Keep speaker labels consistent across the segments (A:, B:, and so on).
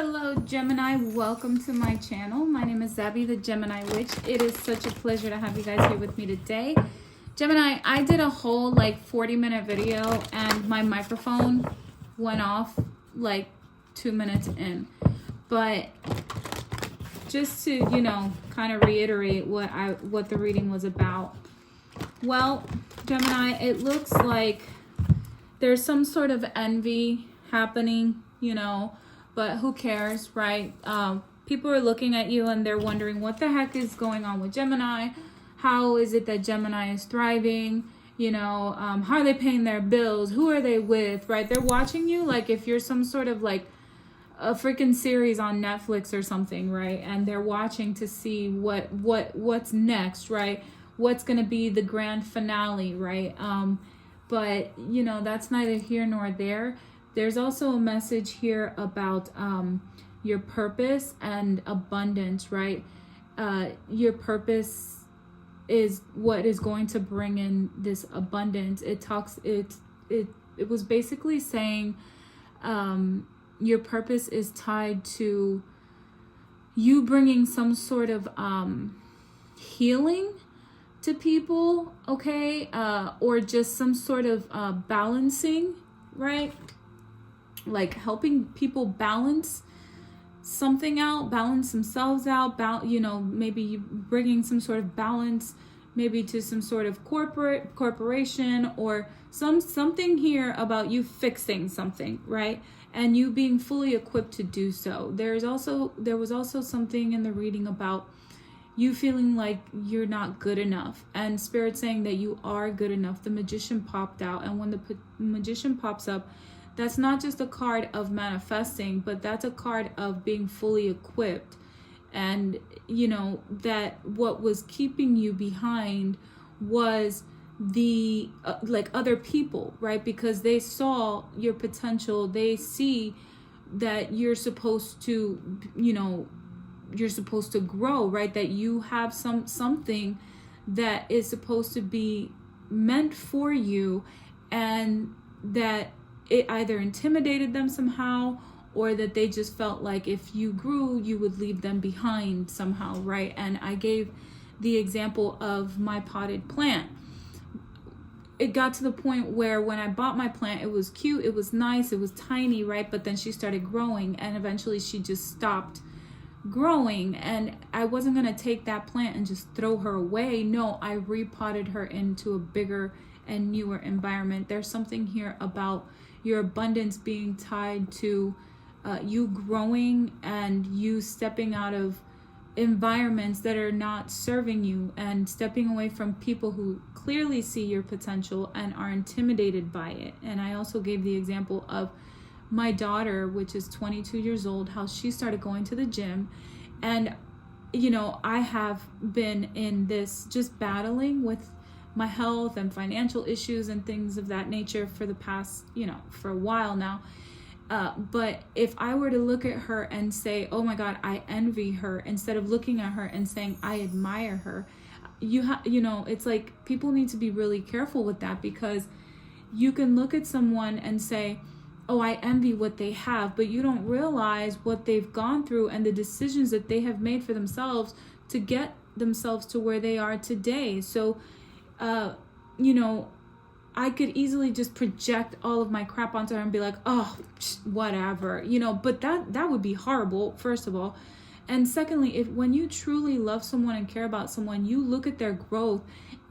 A: Hello Gemini, welcome to my channel. My name is Zabby the Gemini Witch. It is such a pleasure to have you guys here with me today. Gemini, I did a whole 40-minute video and my microphone went off 2 minutes in. But just to, kind of reiterate what the reading was about. Well, Gemini, it looks like there's some sort of envy happening, but who cares, right? People are looking at you and they're wondering what the heck is going on with Gemini. How is it that Gemini is thriving? How are they paying their bills? Who are they with, right? They're watching you like if you're some sort of a freaking series on Netflix or something, right? And they're watching to see what's next, right? What's going to be the grand finale, right? But that's neither here nor there. There's also a message here about your purpose and abundance, right? Your purpose is what is going to bring in this abundance. It was basically saying your purpose is tied to you bringing some sort of healing to people, okay? Or just some sort of balancing, right? Like helping people balance something out, balance themselves out, maybe you bringing some sort of balance maybe to some sort of corporation or something here about you fixing something, right? And you being fully equipped to do so. There was also something in the reading about you feeling like you're not good enough, and Spirit saying that you are good enough. The Magician popped out, and when the Magician pops up, that's not just a card of manifesting, but that's a card of being fully equipped. And that what was keeping you behind was the other people, right? Because they saw your potential. They see that you're supposed to grow, right? That you have something that is supposed to be meant for you, and that it either intimidated them somehow, or that they just felt like if you grew, you would leave them behind somehow, right? And I gave the example of my potted plant. It got to the point where when I bought my plant, it was cute, it was nice, it was tiny, right? But then she started growing, and eventually she just stopped growing. And I wasn't going to take that plant and just throw her away. No, I repotted her into a bigger and newer environment. There's something here about your abundance being tied to you growing and you stepping out of environments that are not serving you, and stepping away from people who clearly see your potential and are intimidated by it. And I also gave the example of my daughter, which is 22 years old, how she started going to the gym. And I have been in this just battling with my health and financial issues and things of that nature for the past, for a while now. But if I were to look at her and say, oh my God, I envy her, instead of looking at her and saying, I admire her, it's like people need to be really careful with that, because you can look at someone and say, oh, I envy what they have, but you don't realize what they've gone through and the decisions that they have made for themselves to get themselves to where they are today. So, I could easily just project all of my crap onto her and be like, oh, whatever, but that would be horrible, first of all. And secondly, when you truly love someone and care about someone, you look at their growth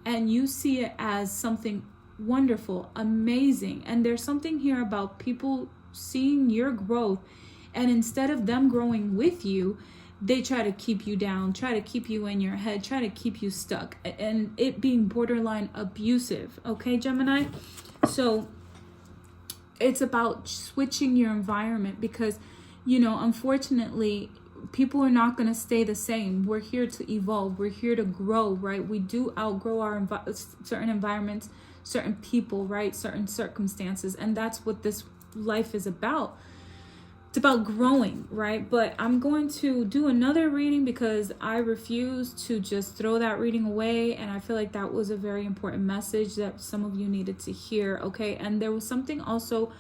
A: and you see it as something wonderful, amazing. And there's something here about people seeing your growth, and instead of them growing with you, they try to keep you down, try to keep you in your head, try to keep you stuck, and it being borderline abusive. Okay, Gemini? So it's about switching your environment, because, unfortunately, people are not going to stay the same. We're here to evolve. We're here to grow, right? We do outgrow our certain environments, certain people, right? Certain circumstances. And that's what this life is about. It's about growing, right? But I'm going to do another reading because I refuse to just throw that reading away. And I feel like that was a very important message that some of you needed to hear, okay? And there was something also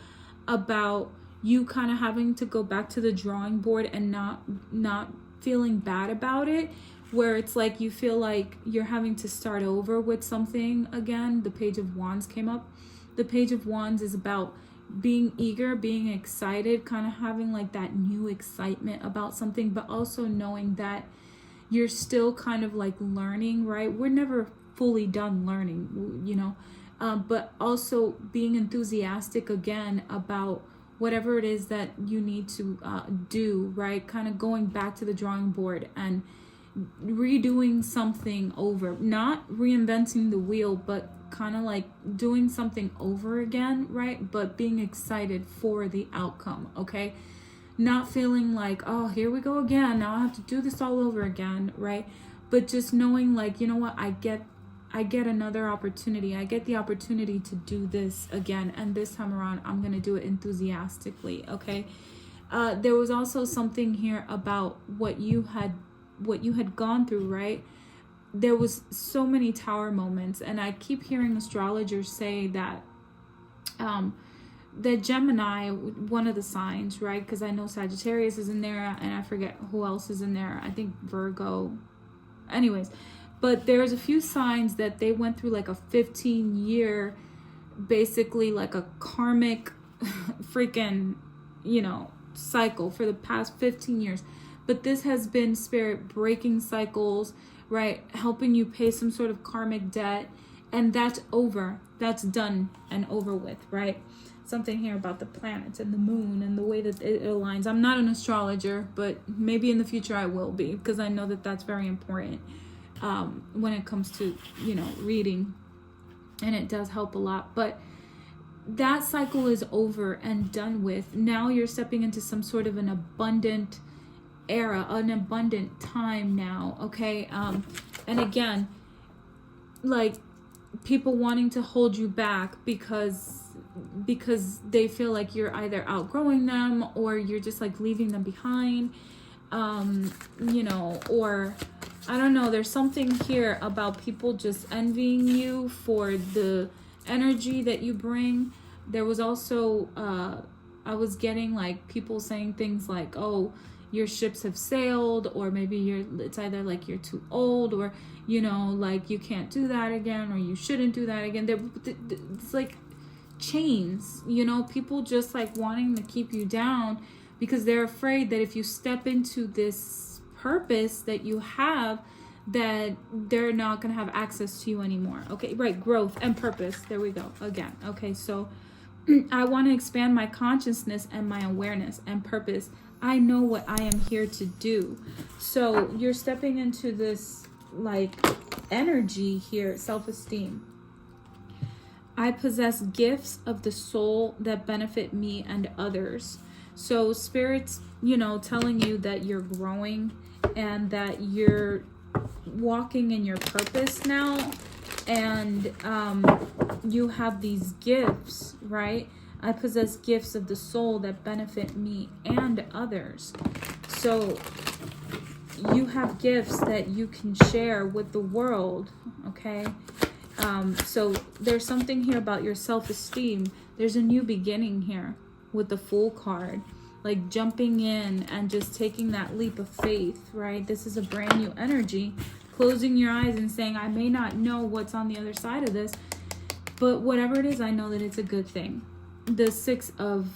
A: about you kind of having to go back to the drawing board and not feeling bad about it, where it's like you feel like you're having to start over with something again. The Page of Wands came up. The Page of Wands is about being eager, being excited, kind of having like that new excitement about something, but also knowing that you're still kind of like learning, right? We're never fully done learning, you know, but also being enthusiastic again about whatever it is that you need to do, right? Kind of going back to the drawing board and redoing something over, not reinventing the wheel, but kind of like doing something over again, right? But being excited for the outcome, okay? Not feeling like, oh, here we go again, now I have to do this all over again, right? But just knowing like, you know what, I get another opportunity. I get the opportunity to do this again, and this time around I'm gonna do it enthusiastically, okay? There was also something here about what you had gone through, right? There was so many tower moments, and I keep hearing astrologers say that the Gemini, one of the signs, right? Because I know Sagittarius is in there, and I forget who else is in there. I think Virgo. Anyways, but there's a few signs that they went through like a 15-year, basically like a karmic freaking, you know, cycle for the past 15 years. But this has been spirit breaking cycles, right? Helping you pay some sort of karmic debt. And that's over. That's done and over with, right? Something here about the planets and the moon and the way that it aligns. I'm not an astrologer, but maybe in the future I will be, because I know that that's very important when it comes to, you know, reading. And it does help a lot. But that cycle is over and done with. Now you're stepping into some sort of an abundant era, an abundant time now, okay? And again, like people wanting to hold you back because they feel like you're either outgrowing them or you're just like leaving them behind, you know, or I don't know, there's something here about people just envying you for the energy that you bring. There was also I was getting like people saying things like, oh, your ships have sailed, or maybe it's either like you're too old, or, you know, like you can't do that again, or you shouldn't do that again. It's like chains, you know, people just like wanting to keep you down because they're afraid that if you step into this purpose that you have, that they're not going to have access to you anymore. Okay, right, growth and purpose. There we go again. Okay, so I want to expand my consciousness and my awareness and purpose. I know what I am here to do. So you're stepping into this like energy here, self-esteem. I possess gifts of the soul that benefit me and others. So spirit's, you know, telling you that you're growing and that you're walking in your purpose now. And you have these gifts, right? I possess gifts of the soul that benefit me and others. So you have gifts that you can share with the world, okay? So there's something here about your self-esteem. There's a new beginning here with the Fool card, like jumping in and just taking that leap of faith, right? This is a brand new energy. Closing your eyes and saying, I may not know what's on the other side of this, but whatever it is, I know that it's a good thing. The Six of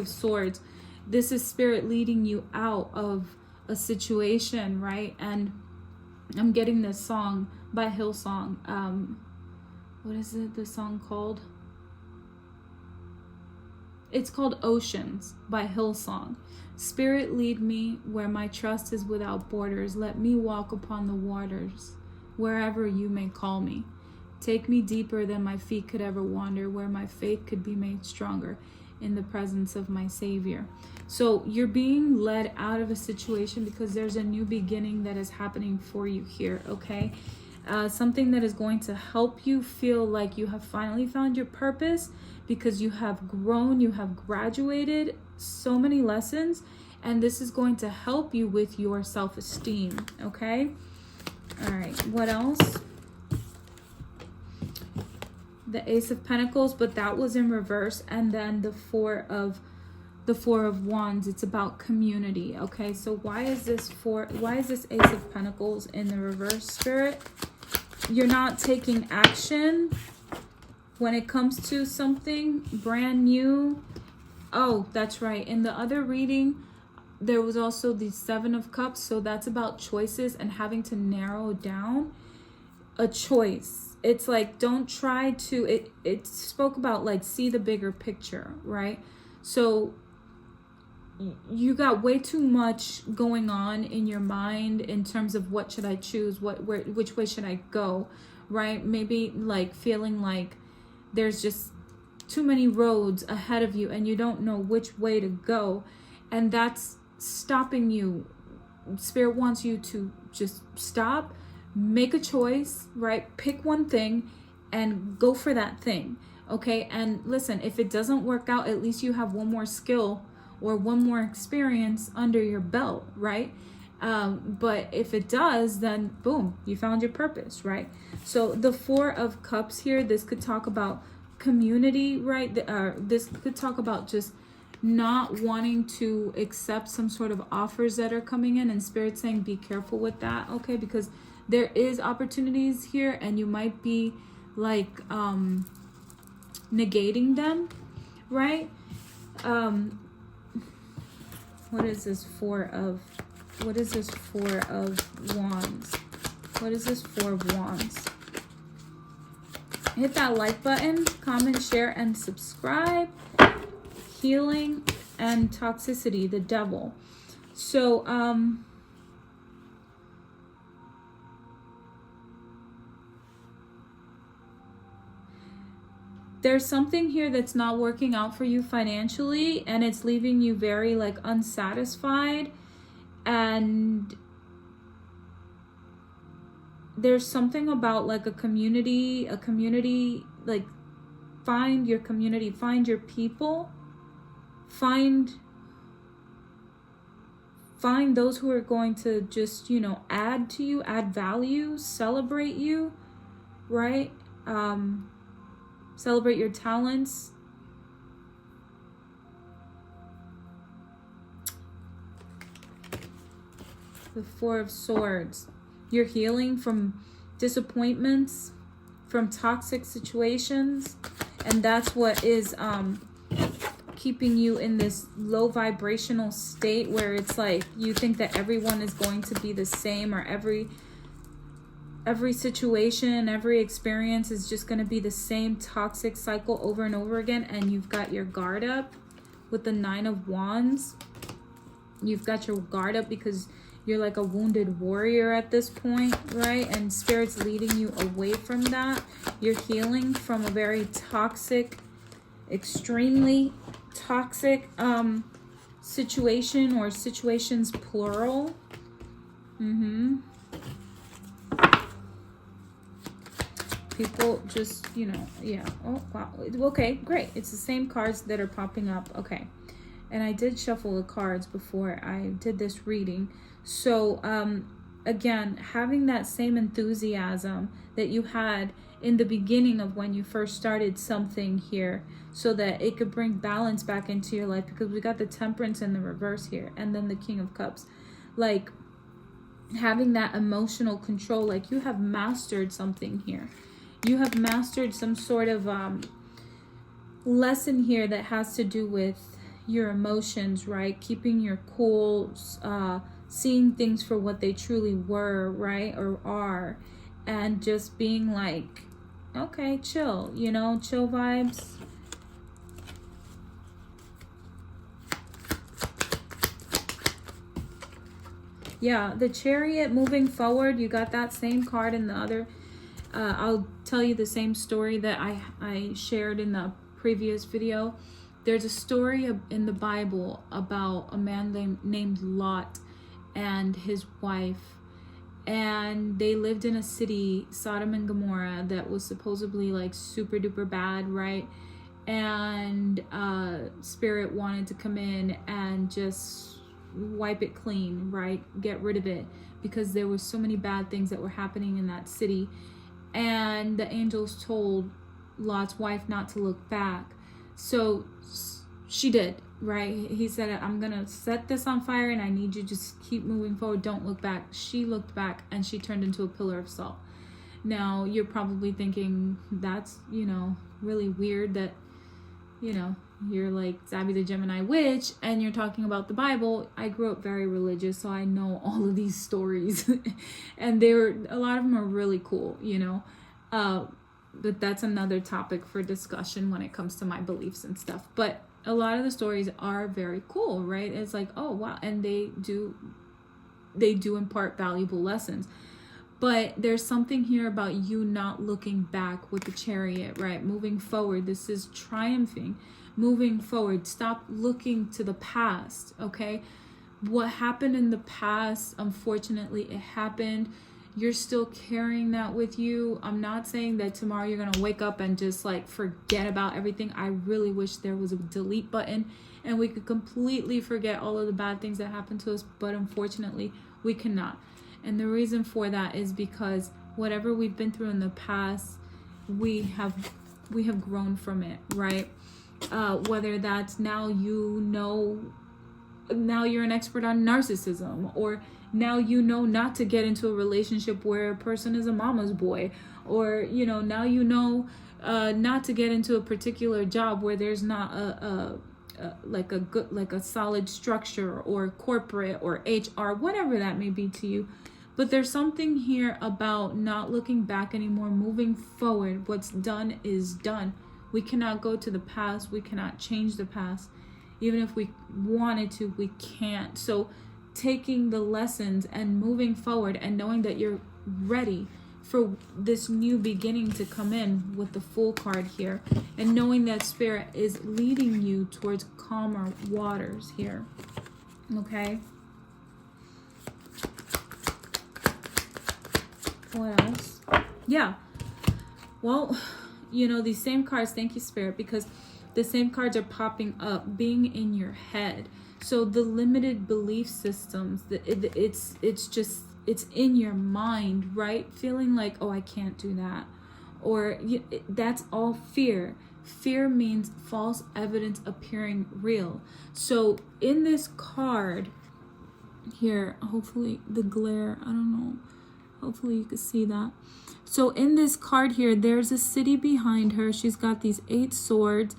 A: Swords. This is spirit leading you out of a situation, right? And I'm getting this song by Hillsong. What is it? The song called? It's called Oceans by Hillsong. Spirit, lead me where my trust is without borders. Let me walk upon the waters, wherever you may call me. Take me deeper than my feet could ever wander, where my faith could be made stronger in the presence of my Savior. So you're being led out of a situation because there's a new beginning that is happening for you here, okay? Something that is going to help you feel like you have finally found your purpose because you have grown, you have graduated so many lessons, and this is going to help you with your self-esteem, okay? All right, what else? the Ace of Pentacles, but that was in reverse. And then the Four of Wands, it's about community. Okay, so why is this Ace of Pentacles in the reverse, Spirit? You're not taking action when it comes to something brand new. Oh, that's right. In the other reading, there was also the Seven of Cups. So that's about choices and having to narrow down a choice. It's like, don't try to, it spoke about like, see the bigger picture, right? So you got way too much going on in your mind in terms of what should I choose, which way should I go, right? Maybe like feeling like there's just too many roads ahead of you and you don't know which way to go, and that's stopping you. Spirit wants you to just stop, make a choice, right? Pick one thing and go for that thing, okay? And listen, if it doesn't work out, at least you have one more skill or one more experience under your belt, right? But if it does, then boom, you found your purpose, right? So the Four of Cups here, this could talk about community, right? This could talk about just not wanting to accept some sort of offers that are coming in, and Spirit saying be careful with that, okay? Because there is opportunities here and you might be like negating them, right? What is this Four of Wands? What is this Four of Wands? Hit that like button, comment, share, and subscribe. Healing and toxicity, the devil. So, there's something here that's not working out for you financially, and it's leaving you very like unsatisfied, and there's something about like a community, like find your community, find your people, find those who are going to just, you know, add to you, add value, celebrate you, right? Celebrate your talents. The Four of Swords. You're healing from disappointments, from toxic situations, and that's what is keeping you in this low vibrational state where it's like you think that everyone is going to be the same, or every situation, every experience is just going to be the same toxic cycle over and over again, and you've got your guard up with the Nine of Wands. You've got your guard up because you're like a wounded warrior at this point, right? And Spirit's leading you away from that. You're healing from a very toxic, extremely toxic situation, or situations plural. People just, you know, yeah. Oh, wow. Okay, great. It's the same cards that are popping up. Okay. And I did shuffle the cards before I did this reading. So, again, having that same enthusiasm that you had in the beginning of when you first started something here, so that it could bring balance back into your life, because we got the Temperance in the reverse here, and then the King of Cups. Like, having that emotional control, like you have mastered something here. You have mastered some sort of lesson here that has to do with your emotions, right? Keeping your cool, seeing things for what they truly were, right? Or are, and just being like, okay, chill, you know, chill vibes. Yeah, the Chariot, moving forward. You got that same card in the other. I'll tell you the same story that I shared in the previous video. There's a story in the Bible about a man named Lot and his wife, and they lived in a city, Sodom and Gomorrah, that was supposedly like super duper bad, right? And Spirit wanted to come in and just wipe it clean, right? Get rid of it, because there were so many bad things that were happening in that city. And the angels told Lot's wife not to look back. So she did, right? He said, I'm going to set this on fire and I need you to just keep moving forward. Don't look back. She looked back and she turned into a pillar of salt. Now, you're probably thinking that's, really weird that, you're like Zabby the Gemini witch and you're talking about the Bible. I grew up very religious, so I know all of these stories and a lot of them are really cool, but that's another topic for discussion when it comes to my beliefs and stuff. But a lot of the stories are very cool, right? It's like, oh wow, and they do impart valuable lessons. But there's something here about you not looking back with the Chariot, right? Moving forward. This is triumphing. Moving forward. Stop looking to the past, okay? What happened in the past, unfortunately, it happened. You're still carrying that with you. I'm not saying that tomorrow you're going to wake up and just like forget about everything. I really wish there was a delete button and we could completely forget all of the bad things that happened to us. But unfortunately, we cannot. And the reason for that is because whatever we've been through in the past, we have grown from it, right? Whether that's now you're an expert on narcissism, or now not to get into a relationship where a person is a mama's boy, or now not to get into a particular job where there's not a solid structure, or corporate, or HR, whatever that may be to you. But there's something here about not looking back anymore, moving forward. What's done is done. We cannot go to the past. We cannot change the past. Even if we wanted to, we can't. So taking the lessons and moving forward and knowing that you're ready for this new beginning to come in with the Fool card here, and knowing that Spirit is leading you towards calmer waters here. Okay? What else? Yeah. Well, these same cards, thank you, Spirit, because the same cards are popping up, being in your head. So the limited belief systems, it's in your mind, right? Feeling like, oh, I can't do that. Or that's all fear. Fear means false evidence appearing real. So in this card here, hopefully the glare, I don't know. Hopefully you can see that. So in this card here, there's a city behind her. She's got these 8 swords.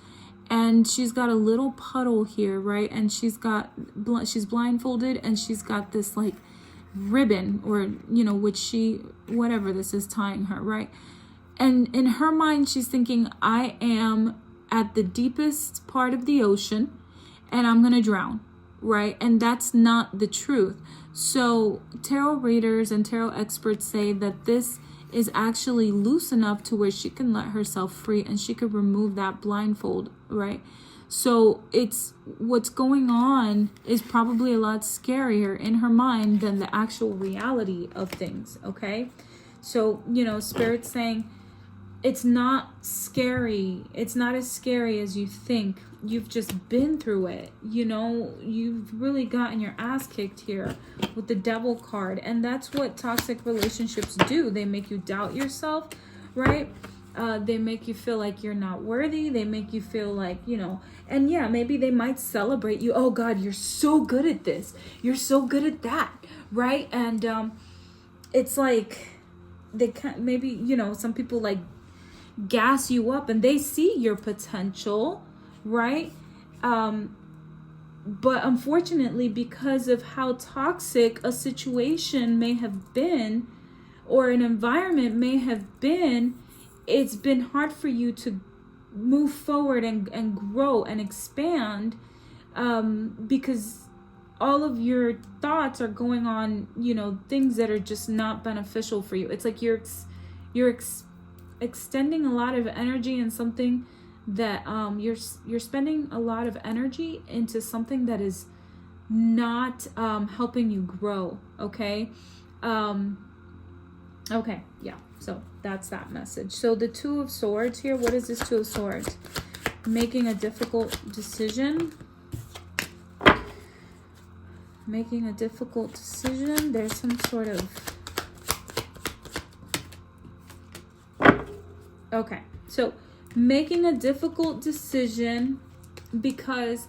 A: And she's got a little puddle here, right? And she's blindfolded, and she's got this like ribbon, or whatever this is, tying her, right? And in her mind, she's thinking, I am at the deepest part of the ocean and I'm gonna drown, right? And that's not the truth. So tarot readers and tarot experts say that this is actually loose enough to where she can let herself free and she could remove that blindfold, right? So it's what's going on is probably a lot scarier in her mind than the actual reality of things, okay? So, Spirit's saying it's not scary. It's not as scary as you think. You've just been through it. You've really gotten your ass kicked here with the Devil card. And that's what toxic relationships do. They make you doubt yourself, right? They make you feel like you're not worthy. They make you feel like, and yeah, maybe they might celebrate you. Oh God, you're so good at this. You're so good at that, right? And it's like they can't, maybe, some people like gas you up and they see your potential, right? But unfortunately, because of how toxic a situation may have been, or an environment may have been, it's been hard for you to move forward and grow and expand, because all of your thoughts are going on, things that are just not beneficial for you. It's like you're extending a lot of energy in something that you're spending a lot of energy into something that is not helping you grow. Okay. Okay, yeah, so that's that message. So the 2 of Swords here, what is this 2 of Swords? Making a difficult decision. Making a difficult decision. There's some sort of... Okay, so making a difficult decision because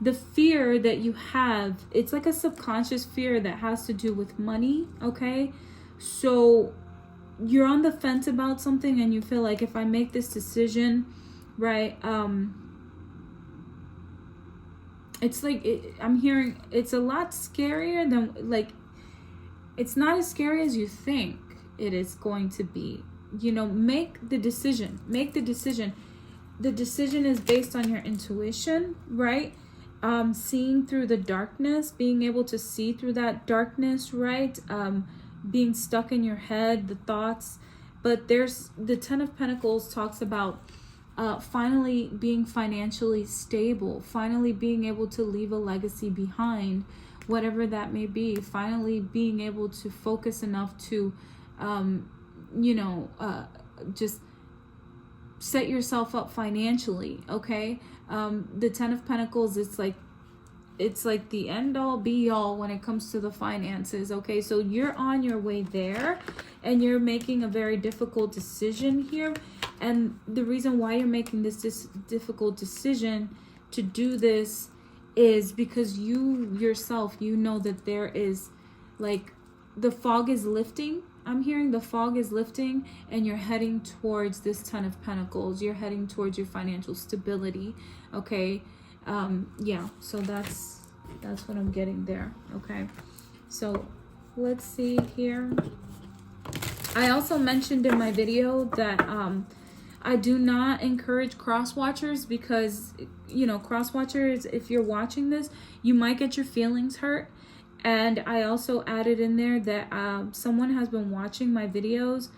A: the fear that you have, it's like a subconscious fear that has to do with money, okay? So you're on the fence about something and you feel like, if I make this decision, right, it's like, I'm hearing it's a lot scarier than, like, it's not as scary as you think it is going to be. You know, make the decision. Make the decision. The decision is based on your intuition, right? Seeing through the darkness, being able to see through that darkness, right? Being stuck in your head, the thoughts. But there's the 10 of Pentacles talks about finally being financially stable, finally being able to leave a legacy behind, whatever that may be, finally being able to focus enough to, just set yourself up financially, okay? The 10 of Pentacles, it's like the end all be all when it comes to the finances, okay? So you're on your way there and you're making a very difficult decision here. And the reason why you're making this difficult decision to do this is because you yourself, you know that there is, like, the fog is lifting. I'm hearing the fog is lifting and you're heading towards this 10 of Pentacles. You're heading towards your financial stability, okay? Yeah, so that's what I'm getting there, okay? So let's see here. I also mentioned in my video that I do not encourage cross watchers because, you know, cross watchers, if you're watching this, you might get your feelings hurt. And I also added in there that someone has been watching my videos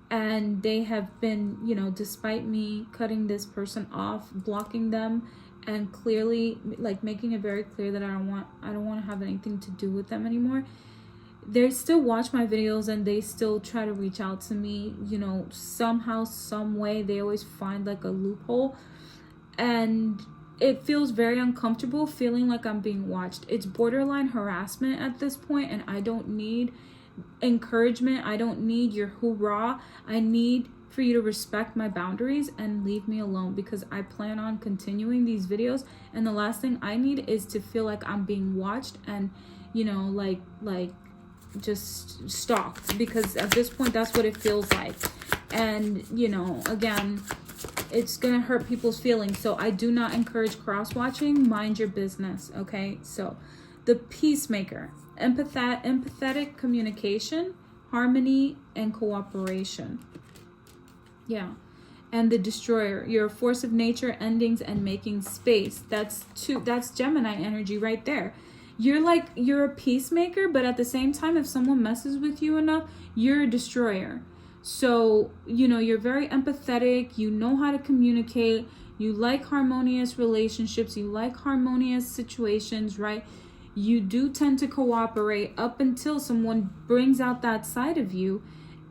A: and they have been, you know, despite me cutting this person off, blocking them, and clearly, like, making it very clear that I don't want to have anything to do with them anymore, they still watch my videos and they still try to reach out to me, you know, somehow, some way. They always find like a loophole, and it feels very uncomfortable feeling like I'm being watched. It's borderline harassment at this point, and I don't need encouragement. I don't need your hoorah. I need for you to respect my boundaries and leave me alone, because I plan on continuing these videos, and the last thing I need is to feel like I'm being watched and, you know, like just stalked, because at this point that's what it feels like. And, you know, again, it's gonna hurt people's feelings. So I do not encourage cross-watching. Mind your business, okay? So the Peacemaker, empathetic communication, harmony, and cooperation. Yeah. And the Destroyer, you're a force of nature, endings, and making space. That's Gemini energy right there. You're a peacemaker, but at the same time, if someone messes with you enough, you're a destroyer. So, you know, you're very empathetic, you know how to communicate, you like harmonious relationships, you like harmonious situations, right? You do tend to cooperate up until someone brings out that side of you,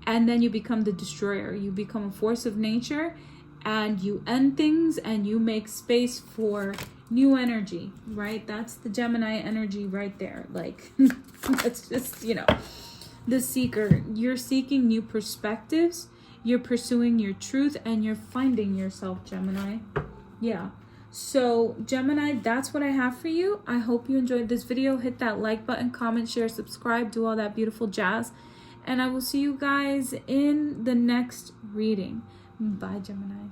A: and then you become the destroyer. You become a force of nature, and you end things, and you make space for new energy, right? That's the Gemini energy right there. Like, that's just, you know, the seeker. You're seeking new perspectives, you're pursuing your truth, and you're finding yourself, Gemini. Yeah. So Gemini, that's what I have for you. I hope you enjoyed this video. Hit that like button, comment, share, subscribe, do all that beautiful jazz, and I will see you guys in the next reading. Bye, Gemini.